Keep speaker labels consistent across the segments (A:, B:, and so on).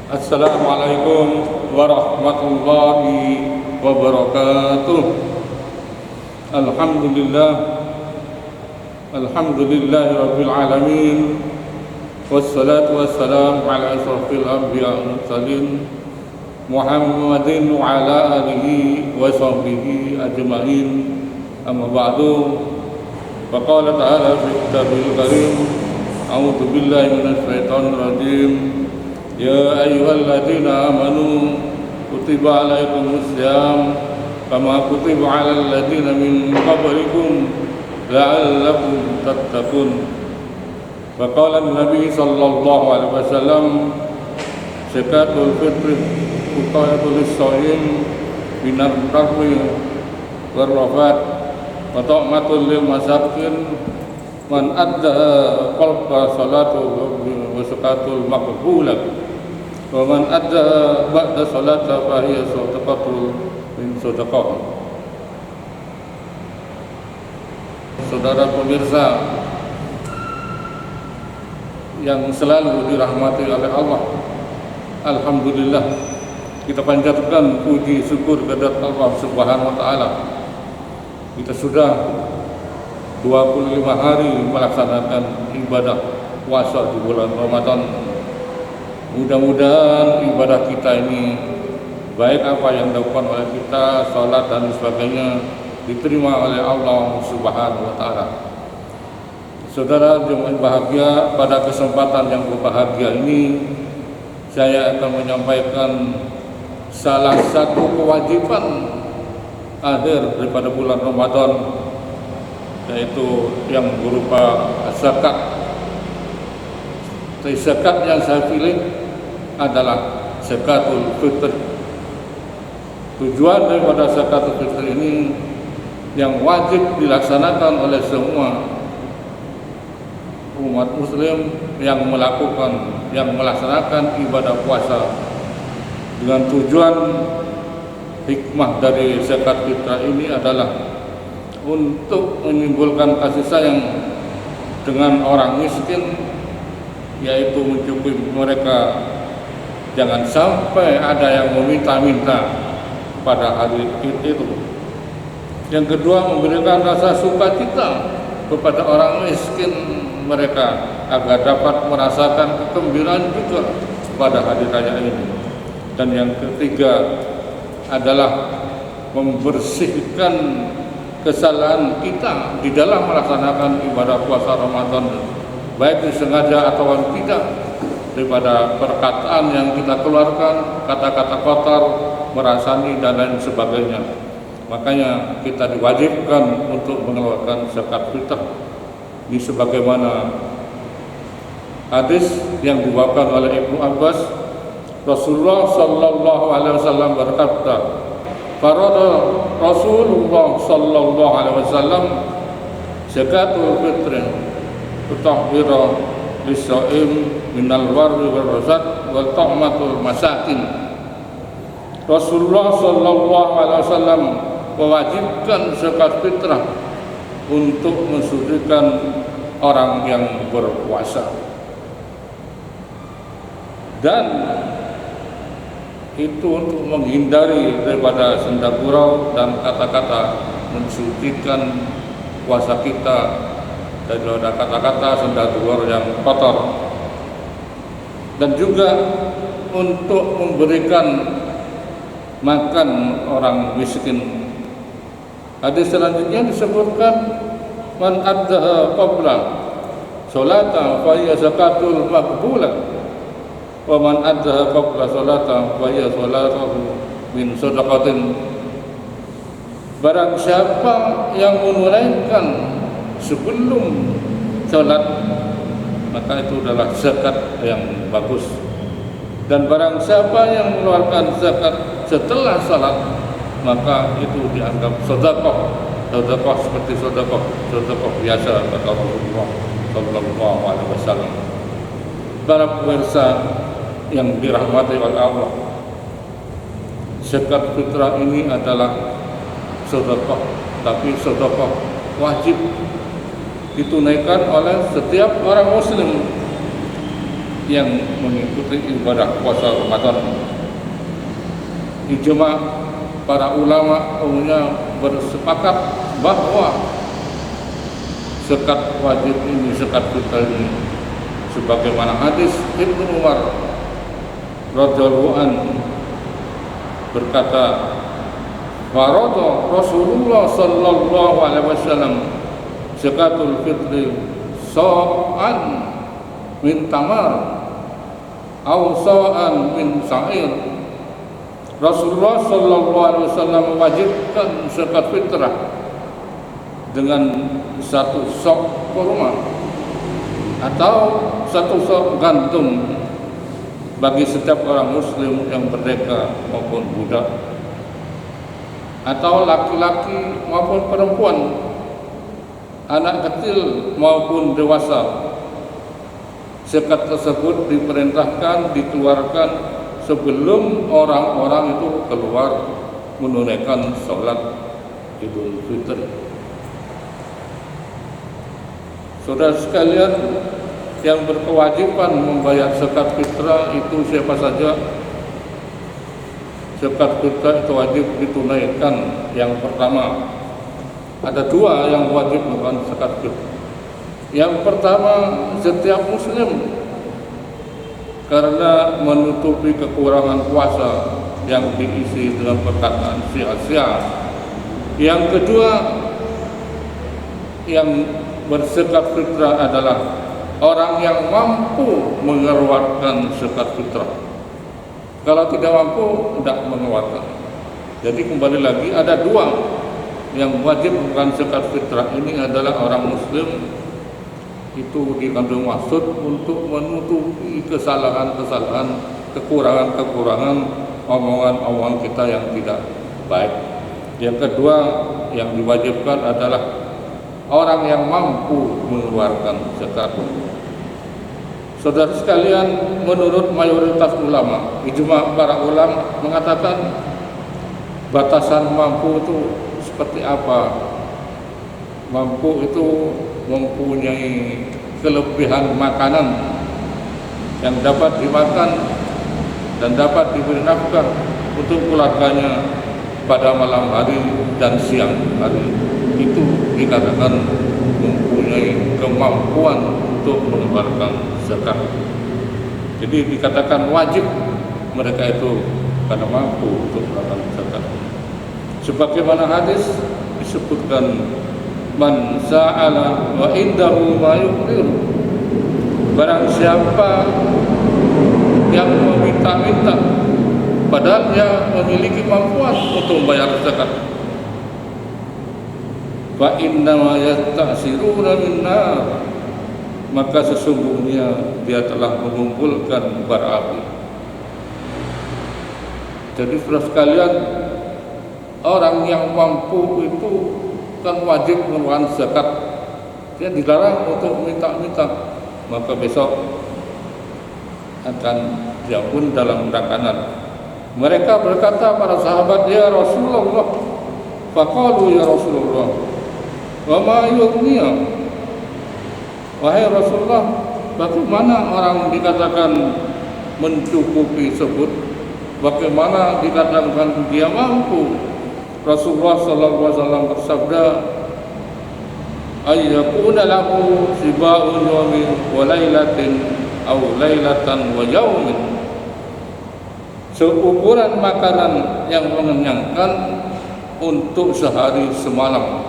A: Assalamualaikum warahmatullahi wabarakatuh. Alhamdulillah, alhamdulillahi rabbil alamin. Wassalatu wassalamu ala asrafil anbiya wal mursalin Muhammadin wa ala alihi wa sahbihi ajma'in. Amma ba'du. Faqala ta'ala fi kitabil karim, a'udzu billahi minasy syaithanir rajim. Ya ayyuhalladzina amanu kutiba alaikumus syiyam kama kutiba alal ladzina min qablikum la'allakum tattaqun. Wa qala an-nabi sallallahu alaihi wasallam, zakatul fitr utayatul shaim binar tarwi war rafat wa ta'matul lil masakin man adda qalba salatu wa zakatul maqbulah wa man adda ba'da salata fa hiya sadaqatul min sadaqah. Saudara pemirsa yang selalu dirahmati oleh Allah, alhamdulillah kita panjatkan puji syukur kepada Allah Subhanahu wa taala. Kita sudah 25 hari melaksanakan ibadah puasa di bulan Ramadan. Mudah-mudahan ibadah kita ini, baik apa yang dilakukan oleh kita, salat dan sebagainya, diterima oleh Allah Subhanahu wa taala. Saudara jemaah bahagia, pada kesempatan yang berbahagia ini saya akan menyampaikan salah satu kewajiban akhir daripada bulan Ramadan, yaitu yang berupa zakat. Zakat yang saya pilih adalah zakatul fitr. Tujuan daripada zakatul fitr ini yang wajib dilaksanakan oleh semua umat muslim yang melaksanakan ibadah puasa, dengan tujuan hikmah dari zakat fitrah ini adalah untuk menimbulkan kasih sayang dengan orang miskin, yaitu mencukupi mereka. Jangan sampai ada yang meminta-minta pada hari itu. Yang kedua, memberikan rasa sukacita kepada orang miskin mereka agar dapat merasakan kegembiraan juga pada hari raya ini. Dan yang ketiga adalah membersihkan kesalahan kita di dalam melaksanakan ibadah puasa Ramadan, baik disengaja atau tidak, daripada perkataan yang kita keluarkan, kata-kata kotor, merasani dan lain sebagainya. Makanya kita diwajibkan untuk mengeluarkan zakat fitrah. Ini sebagaimana hadis yang dibawakan oleh Ibnu Abbas, Rasulullah sallallahu alaihi wasallam berkata, farada Rasulullah sallallahu alaihi wasallam zakatul fitr tutahhira lis-shaim minal warri wal rasad wal ta'matul masakin. Rasulullah sallallahu alaihi wasallam mewajibkan zakat fitrah untuk mensucikan orang yang berpuasa, dan itu untuk menghindari daripada senda gurau dan kata-kata mensucikan puasa kita dari kata-kata senda gurau yang kotor, dan juga untuk memberikan makan orang miskin. Hadis selanjutnya disebutkan, man addaha qabla salata fa hiya zakatul maqbulah wa man addaha qabla salata fa hiya salatuhu min sadaqatin. Barang siapa yang menunaikan sebelum salat, maka itu adalah zakat yang bagus. Dan barang siapa yang mengeluarkan zakat setelah salat, maka itu dianggap sedekah seperti sedekah biasa, kata Rasulullah sallallahu alaihi wasallam. Para pemirsa yang dirahmati oleh Allah, zakat fitrah ini adalah sedekah, tapi sedekah wajib ditunaikan oleh setiap orang muslim. yang mengikuti ibadah puasa Ramadan. Ijma para ulama umumnya bersepakat bahwa zakat wajib ini, zakat fitrah ini, sebagaimana hadis Ibnu Umar radhiyallahu anhu berkata, farada Rasulullah sallallahu alaihi wasallam zakatul fitri sa'an min tamar aw sa'an min sa'ir. Rasulullah sallallahu alaihi wasallam mewajibkan zakat fitrah dengan satu sok kurma atau satu sok gandum bagi setiap orang muslim yang merdeka maupun budak, atau laki-laki maupun perempuan, anak kecil maupun dewasa. Zakat tersebut diperintahkan dikeluarkan sebelum orang-orang itu keluar menunaikan sholat Idul Fitri. Saudara sekalian, yang berkewajiban membayar zakat fitrah itu siapa saja? Zakat fitrah itu wajib ditunaikan. Yang pertama, ada dua yang wajib melakukan zakat fitrah. Yang pertama, setiap muslim, karena menutupi kekurangan puasa yang diisi dengan perkataan sia-sia. Yang kedua, yang berzakat fitrah adalah orang yang mampu mengeluarkan zakat fitrah. Kalau tidak mampu, tidak mengeluarkan. Jadi kembali lagi, ada dua yang wajib melakukan zakat fitrah. Ini adalah orang muslim, itu dikandung maksud untuk menutupi kesalahan-kesalahan, kekurangan-kekurangan omongan-omongan kita yang tidak baik. Yang kedua yang diwajibkan adalah orang yang mampu mengeluarkan zakat. Saudara sekalian, menurut mayoritas ulama, ijma para ulama mengatakan batasan mampu itu seperti apa? Mampu itu mempunyai kelebihan makanan yang dapat dimakan dan dapat diberi nafkah untuk keluarganya pada malam hari dan siang hari. Itu dikatakan mempunyai kemampuan untuk mengeluarkan zakat. Jadi dikatakan wajib mereka itu karena mampu untuk mengeluarkan zakat. Sebagaimana hadis disebutkan, man sa'ala wa indahu ma yuqrir. Barang siapa yang meminta-minta padahal dia memiliki kemampuan untuk membayar zakat, fa inna ma yasta'siruna min nar, maka sesungguhnya dia telah mengumpulkan bara api. Jadi saudara sekalian, orang yang mampu itu kan wajib mengeluarkan zakat. Dia dilarang untuk minta-minta, maka besok akan diampun dalam makanan. Mereka berkata para sahabat, ya Rasulullah, faqalu ya Rasulullah, wa ma yughniya. Wahai Rasulullah, bagaimana orang dikatakan mencukupi sebut, bagaimana dikatakan dia mampu? Rasulullah sallallahu alaihi wasallam bersabda, ayyakuna lahu siba'un yawmin wa lailatin aw lailatan wa yaumin. Seukuran makanan yang mengenyangkan untuk sehari semalam.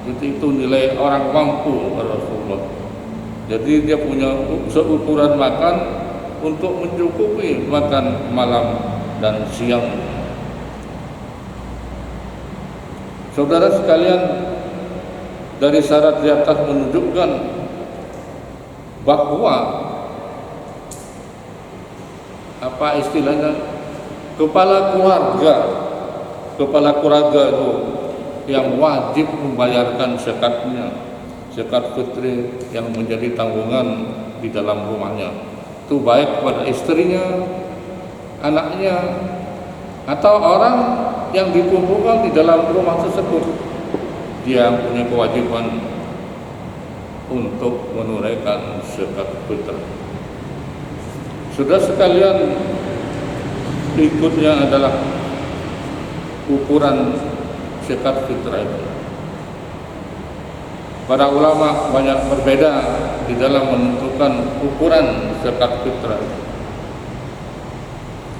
A: Itu nilai orang mampu Rasulullah. Jadi dia punya seukuran makan untuk mencukupi makan malam dan siang. Saudara sekalian, dari syarat di atas menunjukkan bahwa apa istilahnya, kepala keluarga itu yang wajib membayarkan zakatnya, zakat fitri yang menjadi tanggungan di dalam rumahnya. Itu baik pada istrinya, anaknya, atau orang yang dikumpulkan di dalam rumah tersebut. Dia yang punya kewajiban untuk menunaikan zakat fitrah. Sudah sekalian, berikutnya adalah ukuran zakat fitrah itu. Para ulama banyak berbeda di dalam menentukan ukuran zakat fitrah.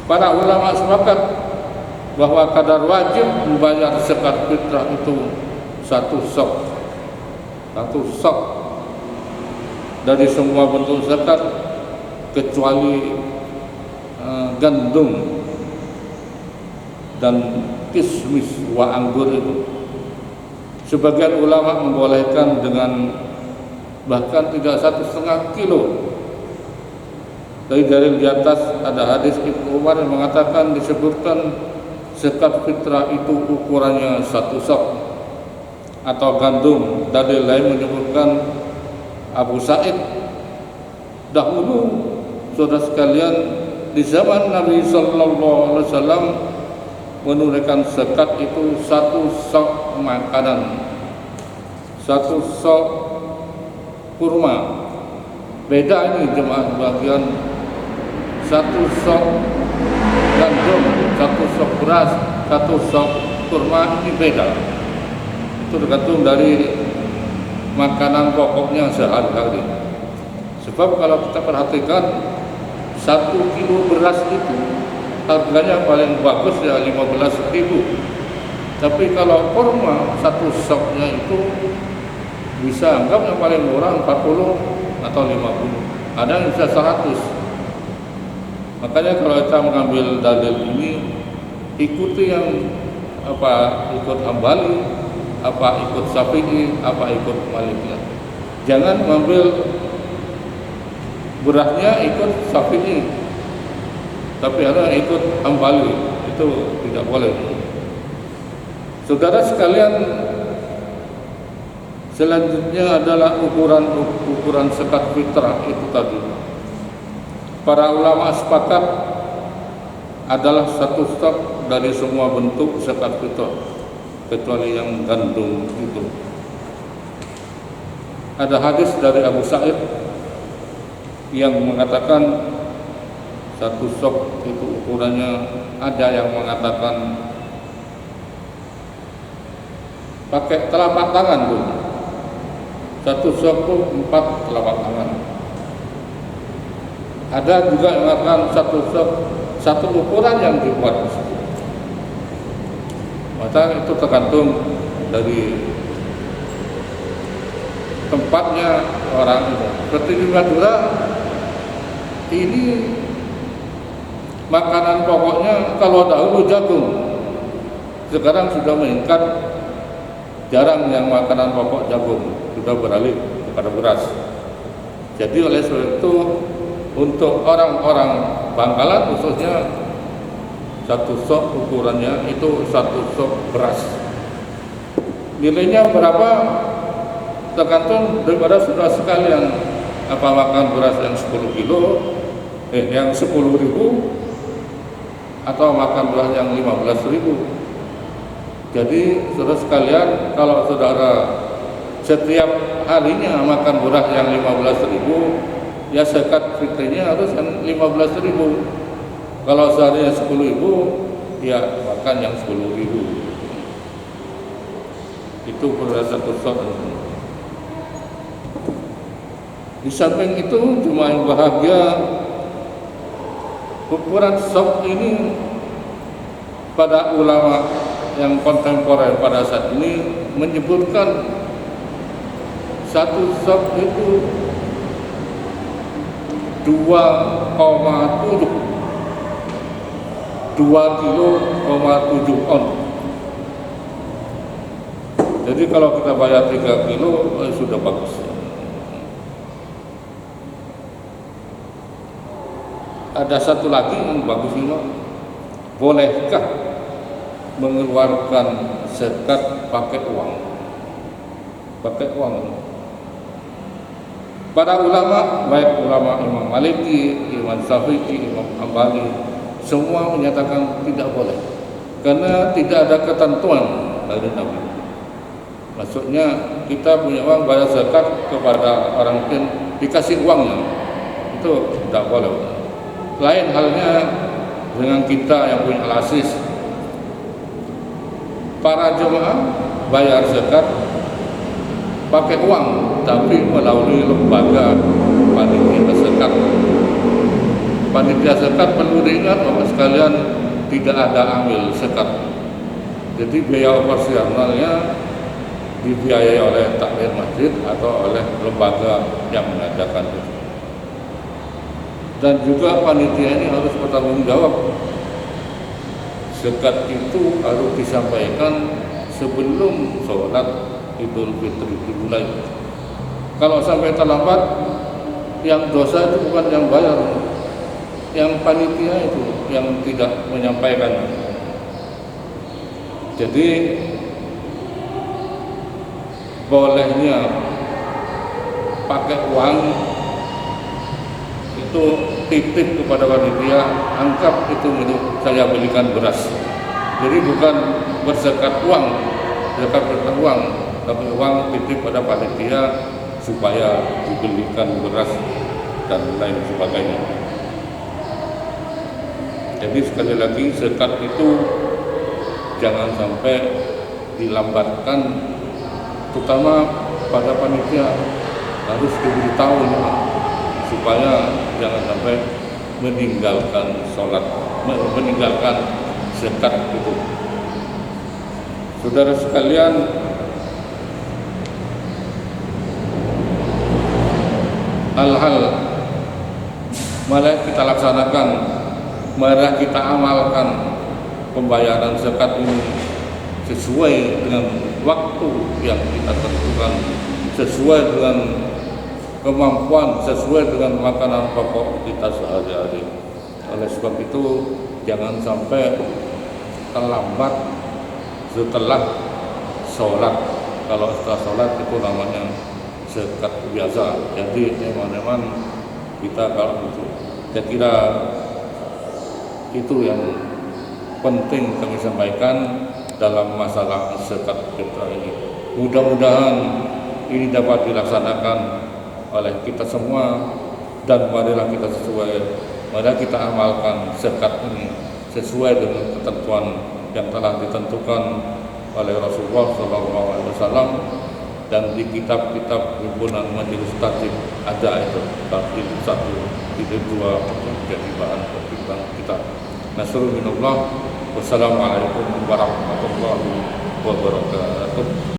A: Para ulama sepakat bahwa kadar wajib membayar zakat fitrah itu satu sok dari semua bentuk zakat kecuali gandum dan kismis wa anggur itu. Sebagian ulama membolehkan dengan bahkan tidak 1,5 kilo. Dari dalil di atas ada hadis Ibnu Umar yang mengatakan, disebutkan zakat fitrah itu ukurannya satu sok atau gandum. Dalil lain menyebutkan Abu Sa'id dahulu, saudara sekalian, di zaman Nabi Sallallahu Alaihi Wasallam menunaikan zakat itu satu sok makanan, satu sok kurma. Beda ini jemaah bagian, satu sok gandum, satu sok beras, satu sok kurma, ini beda. Itu tergantung dari makanan pokoknya sehari-hari. Sebab kalau kita perhatikan 1 kilo beras itu harganya paling bagus ya 15.000. Tapi kalau kurma satu soknya itu bisa anggap yang paling murah 40 atau 50. Ada yang bisa 100. Makanya kalau kita mengambil dalil ini, ikuti yang ikut Hambali, ikut Syafi'i, ikut Malikiyah. Jangan mengambil berasnya ikut Syafi'i, tapi ada ikut Hambali, itu tidak boleh. Saudara sekalian, selanjutnya adalah ukuran zakat fitrah itu tadi. Para ulama sepakat adalah satu stok dari semua bentuk zakat fitrah kecuali yang gandum itu. Ada hadis dari Abu Sa'id yang mengatakan satu sok itu ukurannya, ada yang mengatakan pakai telapak tangan tuh. Satu sok itu 4 telapak tangan. Ada juga yang mengatakan satu sok, satu ukuran yang dibuat. Maka itu tergantung dari tempatnya orang itu. Seperti di Madura ini makanan pokoknya kalau dahulu jagung, sekarang sudah meningkat, jarang yang makanan pokok jagung, sudah beralih kepada beras. Jadi oleh sebab itu untuk orang-orang Bangkalan khususnya satu sok ukurannya itu satu sok beras. Nilainya berapa tergantung daripada saudara sekalian, apa makan beras yang 10 kilo, yang 10.000 atau makan beras yang 15.000. Jadi saudara sekalian, kalau saudara setiap harinya makan beras yang 15.000, ya zakat fitrahnya harus yang 15.000. Kalau seharinya 10.000, ya makan yang 10.000. Itu beras satu sok. Di samping itu, jemaah yang bahagia, ukuran sok ini pada ulama yang kontemporer pada saat ini menyebutkan satu sok itu 2,7 kilo on. Jadi kalau kita bayar 3 kilo sudah bagus. Ada satu lagi yang bagus ini, bolehkah mengeluarkan zakat pakai uang? Pakai uang. Para ulama, baik ulama Imam Maliki, Imam Syafi'i, Imam Hambali, semua menyatakan tidak boleh, karena tidak ada ketentuan dari Nabi. Maksudnya kita punya uang bayar zakat kepada orang lain, dikasih uangnya, itu tidak boleh. Lain halnya dengan kita yang punya alasis. Para jemaah bayar zakat pakai uang, tapi melalui lembaga panitia zakat. Panitia zakat perlu diingat Bapak sekalian, tidak ada amil zakat. Jadi biaya operasionalnya dibiayai oleh takmir masjid atau oleh lembaga yang mengadakan itu. Dan juga panitia ini harus bertanggung jawab. Zakat itu harus disampaikan sebelum sholat Idul Fitri dimulai. Kalau sampai terlambat, yang dosa itu bukan yang bayar, yang panitia itu yang tidak menyampaikan. Jadi bolehnya pakai uang itu titip kepada panitia, anggap itu milik saya, belikan beras. Jadi bukan berzakat uang, zakat uang, tapi uang titip pada panitia supaya dibelikan beras dan lain sebagainya. Jadi sekali lagi zakat itu jangan sampai dilambatkan, terutama pada panitia harus diberitahu supaya jangan sampai meninggalkan sholat, meninggalkan zakat itu. Saudara sekalian, hal-hal mari kita laksanakan, mari kita amalkan pembayaran zakat ini sesuai dengan waktu yang kita tentukan, sesuai dengan kemampuan, sesuai dengan makanan pokok kita sehari-hari. Oleh sebab itu jangan sampai terlambat setelah sholat. Kalau setelah sholat itu namanya zakat biasa. Jadi teman-teman kita kalau itu, saya kira itu yang penting kami sampaikan dalam masalah zakat fitrah ini. Mudah-mudahan ini dapat dilaksanakan oleh kita semua, dan marilah kita marilah kita amalkan zakat ini sesuai dengan ketentuan yang telah ditentukan oleh Rasulullah SAW, dan di kitab-kitab himpunan majelis taklim ada itu taklim 1, taklim 2 menjadi bahan pertimbangan kita. Nasrul minallah. Wassalamualaikum warahmatullahi wabarakatuh.